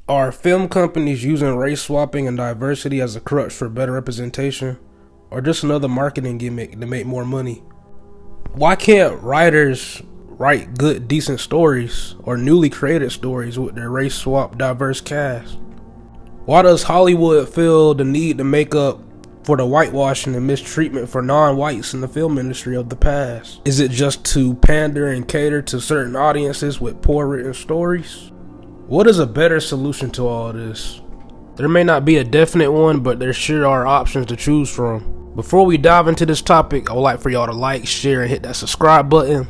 Are film companies using race swapping and diversity as a crutch for better representation, or just another marketing gimmick to make more money? Why can't writers write good, decent stories or newly created stories with their race swap diverse cast? Why does Hollywood feel the need to make up for the whitewashing and mistreatment for non-whites in the film industry of the past? Is it just to pander and cater to certain audiences with poor written stories? What is a better solution to all this? There may not be a definite one, but there sure are options to choose from. Before we dive into this topic, I would like for y'all to like, share, and hit that subscribe button.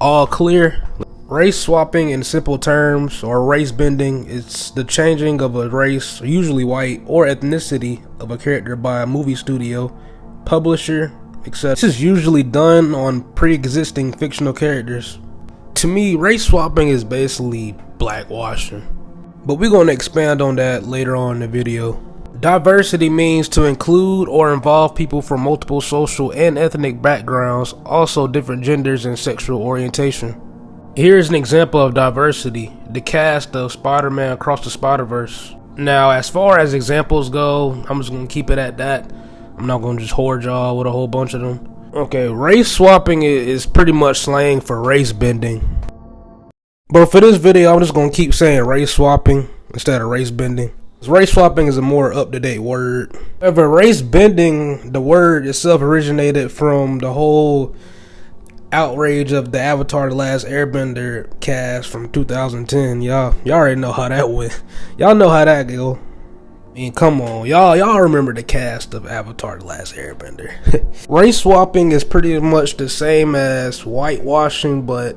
All clear? Race swapping, in simple terms, or race bending, is the changing of a race, usually white, or ethnicity of a character by a movie studio, publisher, etc. This is usually done on pre-existing fictional characters. To me, race swapping is basically blackwashing, but we're going to expand on that later on in the video. Diversity means to include or involve people from multiple social and ethnic backgrounds, also different genders and sexual orientation. Here's an example of diversity: the cast of Spider-Man Across the Spider-Verse. Now, as far as examples go, I'm just going to keep it at that. I'm not going to just hoard y'all with a whole bunch of them. Okay, race swapping is pretty much slang for race bending. But for this video, I'm just going to keep saying race swapping instead of race bending. Race swapping is a more up-to-date word. However, race bending, the word itself, originated from the whole outrage of the Avatar: The Last Airbender cast from 2010. Y'all already know how that went. Y'all know how that go. I mean, come on, y'all remember the cast of Avatar: The Last Airbender. Race swapping is pretty much the same as whitewashing, but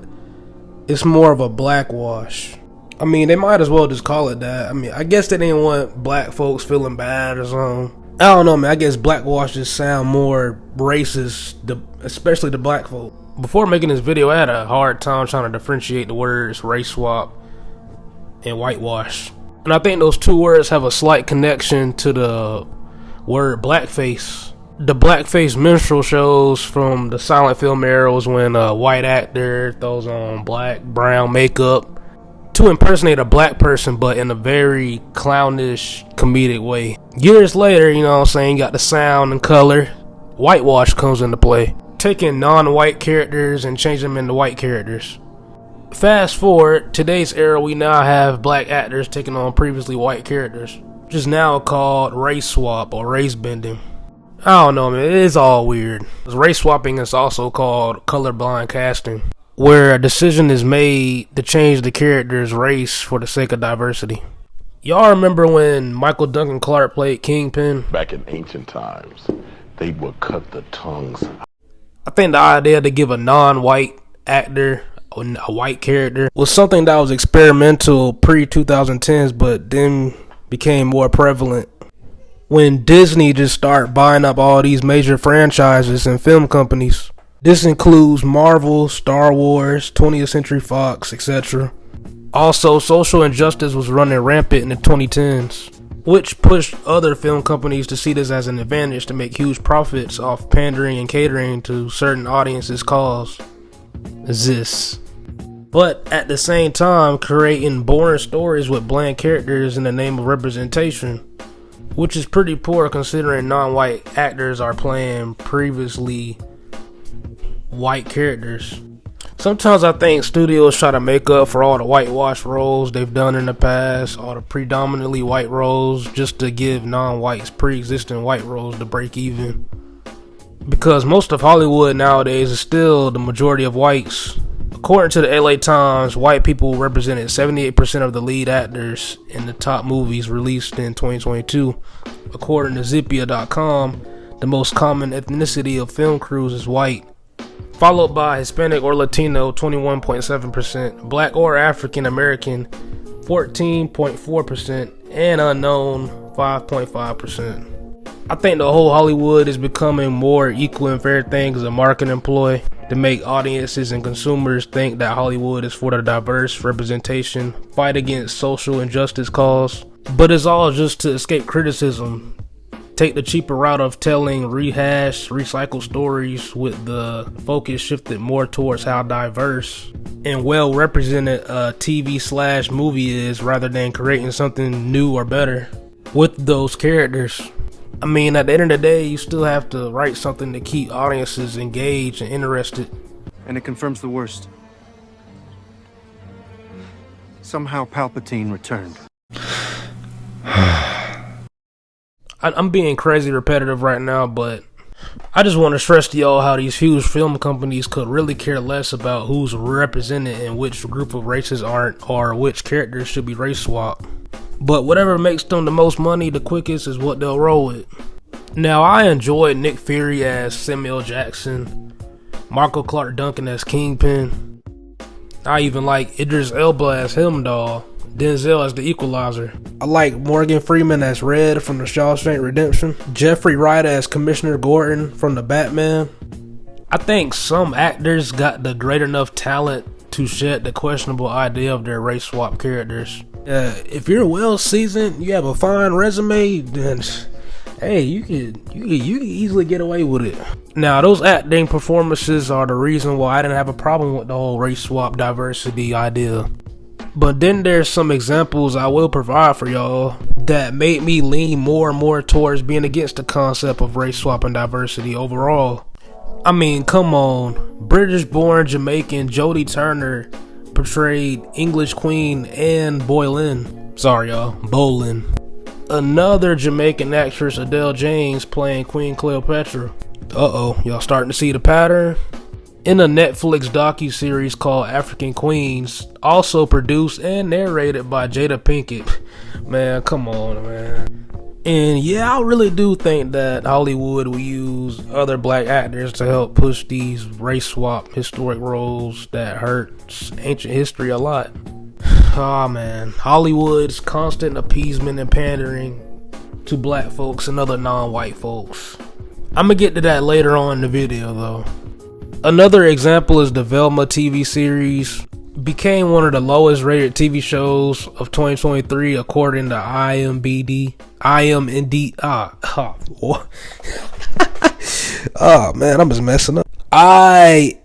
it's more of a blackwash. I mean, they might as well just call it that. I mean, I guess they didn't want black folks feeling bad or something. I don't know, man. I guess blackwash just sound more racist, especially the black folk. Before making this video, I had a hard time trying to differentiate the words race swap and whitewash. And I think those two words have a slight connection to the word blackface. The blackface minstrel shows from the silent film era was when a white actor throws on black, brown makeup to impersonate a black person, but in a very clownish, comedic way. Years later, you know what I'm saying, you got the sound and color. Whitewash comes into play, taking non-white characters and changing them into white characters. Fast forward, today's era, we now have black actors taking on previously white characters, which is now called race swap or race bending. I don't know, man, it is all weird. Race swapping is also called colorblind casting, where a decision is made to change the character's race for the sake of diversity. Y'all remember when Michael Duncan Clark played Kingpin? Back in ancient times, they would cut the tongues. I think the idea to give a non-white actor a white character was something that was experimental pre-2010s, but then became more prevalent when Disney just started buying up all these major franchises and film companies. This includes Marvel, Star Wars, 20th Century Fox, etc. Also, social injustice was running rampant in the 2010s, which pushed other film companies to see this as an advantage to make huge profits off pandering and catering to certain audiences' cause. But at the same time, creating boring stories with bland characters in the name of representation, which is pretty poor considering non-white actors are playing previously white characters. Sometimes I think studios try to make up for all the whitewash roles they've done in the past, all the predominantly white roles, just to give non-whites pre-existing white roles to break even. Because most of Hollywood nowadays is still the majority of whites. According to the LA Times, white people represented 78% of the lead actors in the top movies released in 2022. According to Zippia.com, the most common ethnicity of film crews is white, followed by Hispanic or Latino 21.7%, Black or African American 14.4%, and unknown 5.5%. I think the whole Hollywood is becoming more equal and fair thing as a marketing ploy to make audiences and consumers think that Hollywood is for the diverse representation, fight against social injustice cause, but it's all just to escape criticism take the cheaper route of telling rehashed, recycled stories with the focus shifted more towards how diverse and well represented a TV/movie is, rather than creating something new or better with those characters. I mean, at the end of the day, you still have to write something to keep audiences engaged and interested. And it confirms the worst. Somehow Palpatine returned. I'm being crazy repetitive right now, but I just want to stress to y'all how these huge film companies could really care less about who's represented and which group of races aren't, or which characters should be race swapped. But whatever makes them the most money the quickest is what they'll roll with. Now, I enjoyed Nick Fury as Samuel Jackson, Michael Clark Duncan as Kingpin. I even like Idris Elba as Heimdall, Denzel as the Equalizer. I like Morgan Freeman as Red from the Shawshank Redemption, Jeffrey Wright as Commissioner Gordon from the Batman. I think some actors got the great enough talent to shed the questionable idea of their race swap characters. If you're well seasoned, you have a fine resume, then hey, you could easily get away with it. Now, those acting performances are the reason why I didn't have a problem with the whole race swap diversity idea. But then there's some examples I will provide for y'all that made me lean more and more towards being against the concept of race swap and diversity overall. I mean, come on. British-born Jamaican Jodie Turner portrayed English Queen Anne Boleyn. Sorry, y'all. Boleyn. Another Jamaican actress, Adele James, playing Queen Cleopatra. Uh-oh, y'all starting to see the pattern? In a Netflix docu-series called African Queens, also produced and narrated by Jada Pinkett. Man, come on, man. And yeah, I really do think that Hollywood will use other black actors to help push these race swap historic roles that hurts ancient history a lot. Oh man, Hollywood's constant appeasement and pandering to black folks and other non-white folks. I'm gonna get to that later on in the video though. Another example is the Velma TV series. Became one of the lowest rated TV shows of 2023 according to IMDb. Oh man, I'm just messing up. IMDb.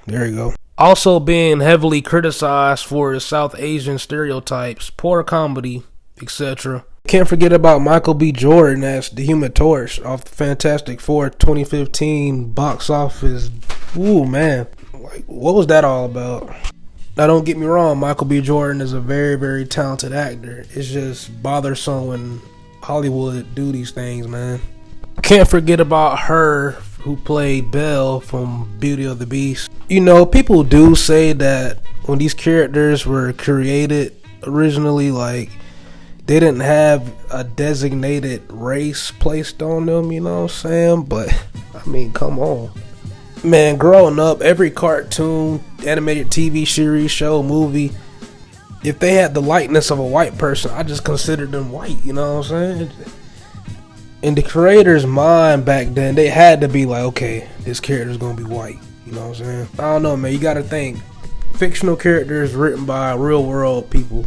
There you go. Also being heavily criticized for his South Asian stereotypes, poor comedy, etc. Can't forget about Michael B. Jordan as the Human Torch off the Fantastic Four 2015 box office. Ooh man, like what was that all about? Now don't get me wrong, Michael B. Jordan is a very, very talented actor. It's just bothersome when Hollywood do these things, man. Can't forget about her who played Belle from Beauty of the Beast. You know, people do say that when these characters were created originally, like, they didn't have a designated race placed on them, you know what I'm saying? But, I mean, come on. Man, growing up, every cartoon, animated TV series, show, movie, if they had the likeness of a white person, I just considered them white, you know what I'm saying? In the creator's mind back then, they had to be like, okay, this character's gonna be white, you know what I'm saying? I don't know, man, you gotta think. Fictional characters written by real world people.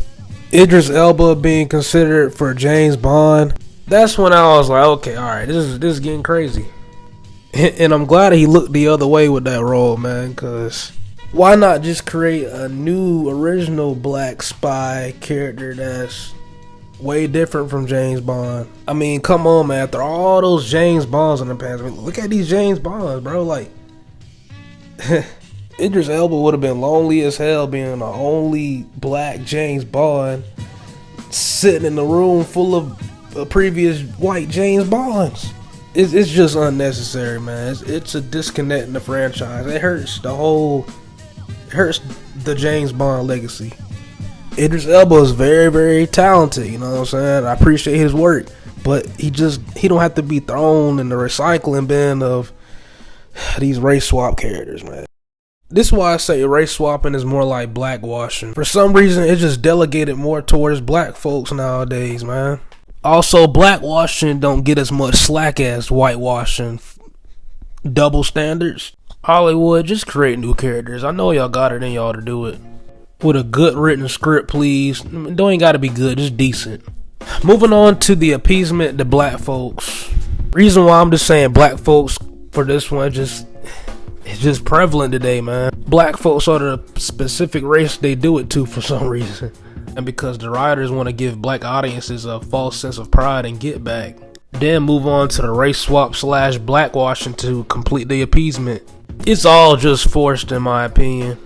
Idris Elba being considered for James Bond. That's when I was like, okay, alright, this is getting crazy. And I'm glad he looked the other way with that role, man, because why not just create a new original black spy character that's way different from James Bond? I mean, come on, man, after all those James Bonds in the past, I mean, look at these James Bonds, bro, like Idris Elba would have been lonely as hell being the only black James Bond sitting in a room full of previous white James Bonds. It's just unnecessary, man. It's a disconnect in the franchise. It hurts the James Bond legacy. Idris Elba is very, very talented, you know what I'm saying? I appreciate his work, but he don't have to be thrown in the recycling bin of these race swap characters, man. This is why I say race swapping is more like blackwashing. For some reason, it's just delegated more towards black folks nowadays, man. Also, blackwashing don't get as much slack as whitewashing. Double standards. Hollywood, just create new characters. I know y'all got it in y'all to do it. With a good written script, please. Don't even gotta be good, just decent. Moving on to the appeasement to black folks. Reason why I'm just saying black folks for this one, it's just prevalent today, man. Black folks are the specific race they do it to for some reason. And because the writers want to give black audiences a false sense of pride and get back. Then move on to the race swap / blackwashing to complete the appeasement. It's all just forced in my opinion.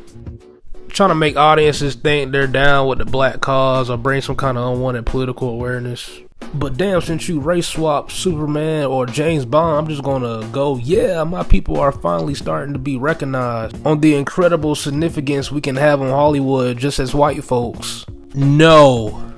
Trying to make audiences think they're down with the black cause or bring some kind of unwanted political awareness. But damn, since you race swap Superman or James Bond, I'm just gonna go, yeah, my people are finally starting to be recognized on the incredible significance we can have in Hollywood just as white folks. No.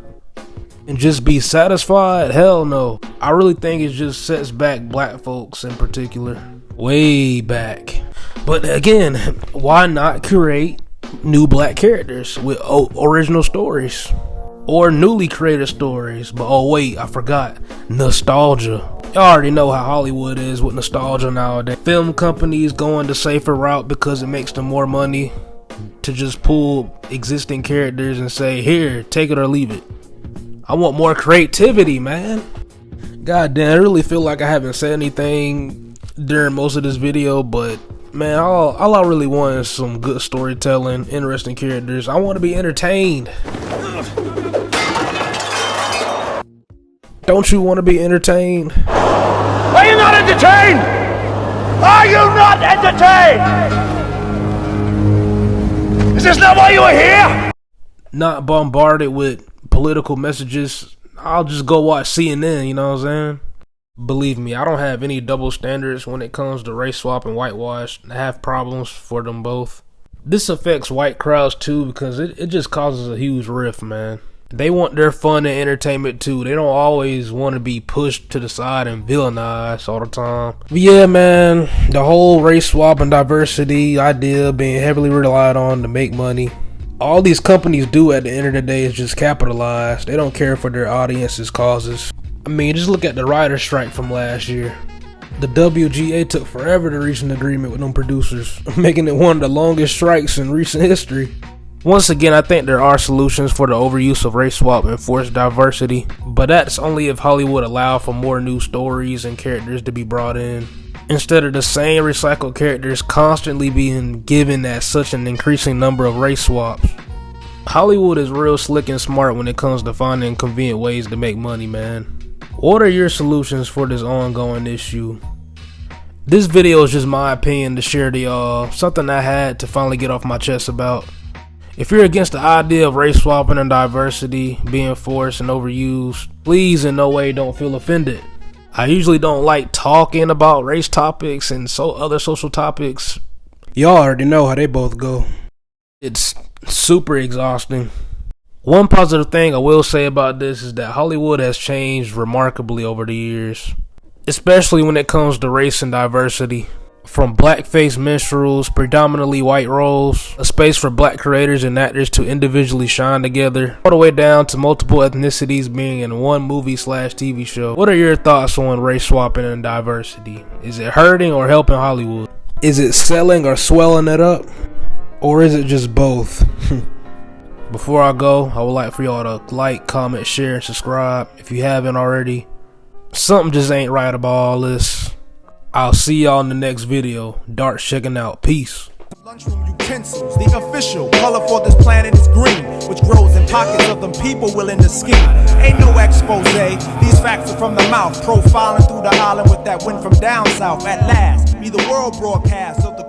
And just be satisfied? Hell no. I really think it just sets back black folks in particular. Way back. But again, why not create new black characters with original stories or newly created stories? But oh wait, I forgot, nostalgia. Y'all already know how Hollywood is with nostalgia nowadays. Film companies going the safer route because it makes them more money to just pull existing characters and say, here, take it or leave it. I want more creativity, man. God damn, I really feel like I haven't said anything during most of this video, but man, all I really want is some good storytelling, interesting characters. I want to be entertained. Don't you want to be entertained? Are you not entertained? Are you not entertained? Is this not why you are here? Not bombarded with political messages. I'll just go watch CNN, you know what I'm saying? Believe me, I don't have any double standards when it comes to race swap and whitewash. I have problems for them both. This affects white crowds too because it just causes a huge rift, man. They want their fun and entertainment too. They don't always want to be pushed to the side and villainized all the time. But yeah, man, the whole race swap and diversity idea being heavily relied on to make money. All these companies do at the end of the day is just capitalize. They don't care for their audience's causes. I mean, just look at the writer's strike from last year. The WGA took forever to reach an agreement with them producers, making it one of the longest strikes in recent history. Once again, I think there are solutions for the overuse of race swap and forced diversity, but that's only if Hollywood allowed for more new stories and characters to be brought in, instead of the same recycled characters constantly being given at such an increasing number of race swaps. Hollywood is real slick and smart when it comes to finding convenient ways to make money, man. What are your solutions for this ongoing issue? This video is just my opinion to share to y'all, something I had to finally get off my chest about. If you're against the idea of race swapping and diversity being forced and overused, please in no way don't feel offended. I usually don't like talking about race topics and other social topics. Y'all already know how they both go. It's super exhausting. One positive thing I will say about this is that Hollywood has changed remarkably over the years, especially when it comes to race and diversity. From blackface minstrels, predominantly white roles, a space for black creators and actors to individually shine together, all the way down to multiple ethnicities being in one movie / TV show. What are your thoughts on race swapping and diversity? Is it hurting or helping Hollywood? Is it selling or swelling it up? Or is it just both? Before I go, I would like for y'all to like, comment, share, and subscribe if you haven't already. Something just ain't right about all this. I'll see y'all in the next video. Dart checking out. Peace. Lunchroom utensils, the official color for this planet is green, which grows in pockets of them people willing to scheme. Ain't no expose, these facts are from the mouth, profiling through the island with that wind from down south. At last, be the world broadcast of the